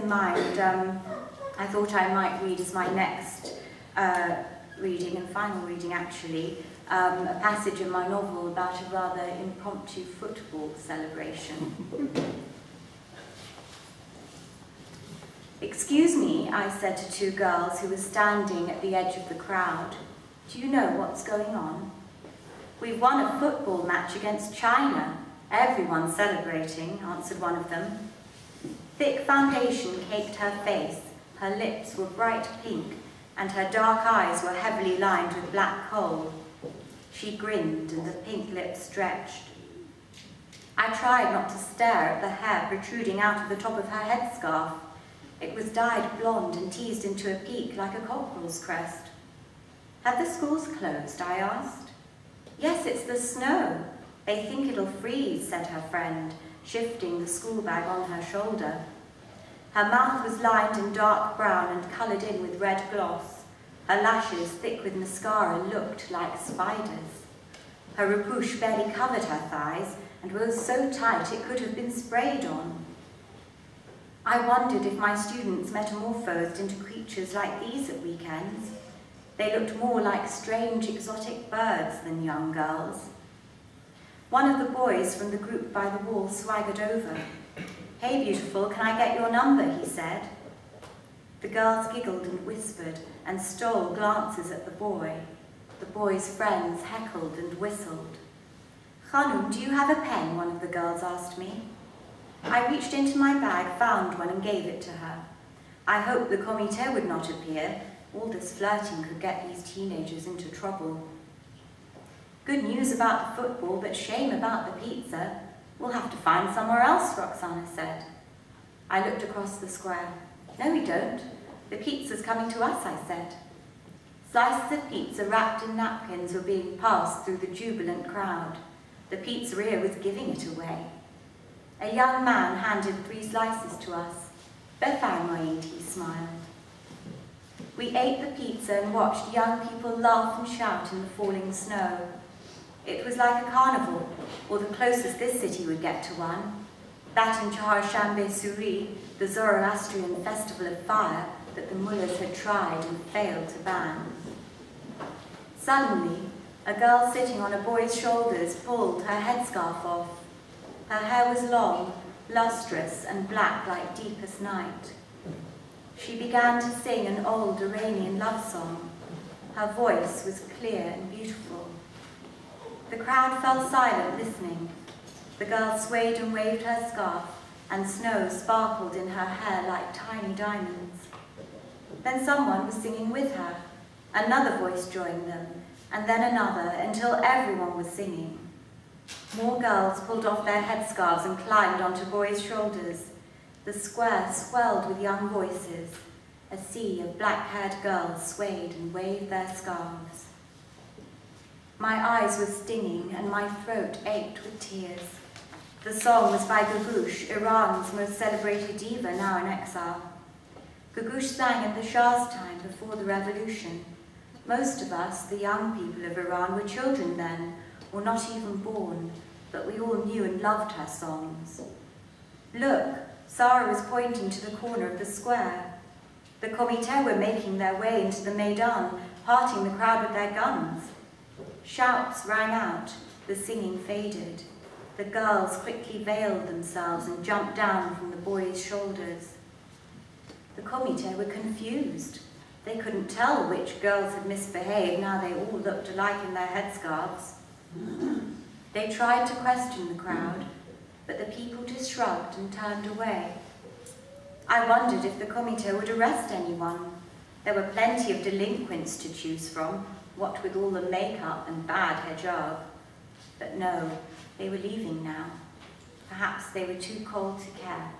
in mind, I thought I might read as my next reading, and final reading actually, a passage in my novel about a rather impromptu football celebration. "Excuse me," I said to two girls who were standing at the edge of the crowd. "Do you know what's going on?" "We've won a football match against China. Everyone's celebrating," answered one of them. Thick foundation caked her face, her lips were bright pink, and her dark eyes were heavily lined with black coal. She grinned, and the pink lips stretched. I tried not to stare at the hair protruding out of the top of her headscarf. It was dyed blonde and teased into a peak like a corporal's crest. "Have the schools closed?" I asked. "Yes, it's the snow. They think it'll freeze," said her friend, shifting the school bag on her shoulder. Her mouth was lined in dark brown and coloured in with red gloss. Her lashes, thick with mascara, looked like spiders. Her repouche barely covered her thighs and was so tight it could have been sprayed on. I wondered if my students metamorphosed into creatures like these at weekends. They looked more like strange exotic birds than young girls. One of the boys from the group by the wall swaggered over. "Hey, beautiful, can I get your number?" he said. The girls giggled and whispered and stole glances at the boy. The boy's friends heckled and whistled. "Khanum, do you have a pen?" one of the girls asked me. I reached into my bag, found one and gave it to her. I hoped the comité would not appear. All this flirting could get these teenagers into trouble. "Good news about the football, but shame about the pizza. We'll have to find somewhere else," Roxana said. I looked across the square. "No, we don't. The pizza's coming to us," I said. Slices of pizza wrapped in napkins were being passed through the jubilant crowd. The pizzeria was giving it away. A young man handed 3 slices to us. "Befremding," he smiled. We ate the pizza and watched young people laugh and shout in the falling snow. It was like a carnival, or the closest this city would get to one. That in Chahar-Shambeh-Suri, the Zoroastrian festival of fire that the mullahs had tried and failed to ban. Suddenly, a girl sitting on a boy's shoulders pulled her headscarf off. Her hair was long, lustrous, and black like deepest night. She began to sing an old Iranian love song. Her voice was clear and beautiful. The crowd fell silent, listening. The girl swayed and waved her scarf, and snow sparkled in her hair like tiny diamonds. Then someone was singing with her. Another voice joined them, and then another, until everyone was singing. More girls pulled off their headscarves and climbed onto boys' shoulders. The square swelled with young voices. A sea of black-haired girls swayed and waved their scarves. My eyes were stinging and my throat ached with tears. The song was by Gugush, Iran's most celebrated diva, now in exile. Gugush sang in the Shah's time before the revolution. Most of us, the young people of Iran, were children then, or not even born, but we all knew and loved her songs. Look, Sarah was pointing to the corner of the square. The comité were making their way into the Maidan, parting the crowd with their guns. Shouts rang out, the singing faded. The girls quickly veiled themselves and jumped down from the boys' shoulders. The comité were confused. They couldn't tell which girls had misbehaved now they all looked alike in their headscarves. They tried to question the crowd, but the people just shrugged and turned away. I wondered if the comité would arrest anyone. There were plenty of delinquents to choose from, what with all the makeup and bad hijab. But no, they were leaving now. Perhaps they were too cold to care.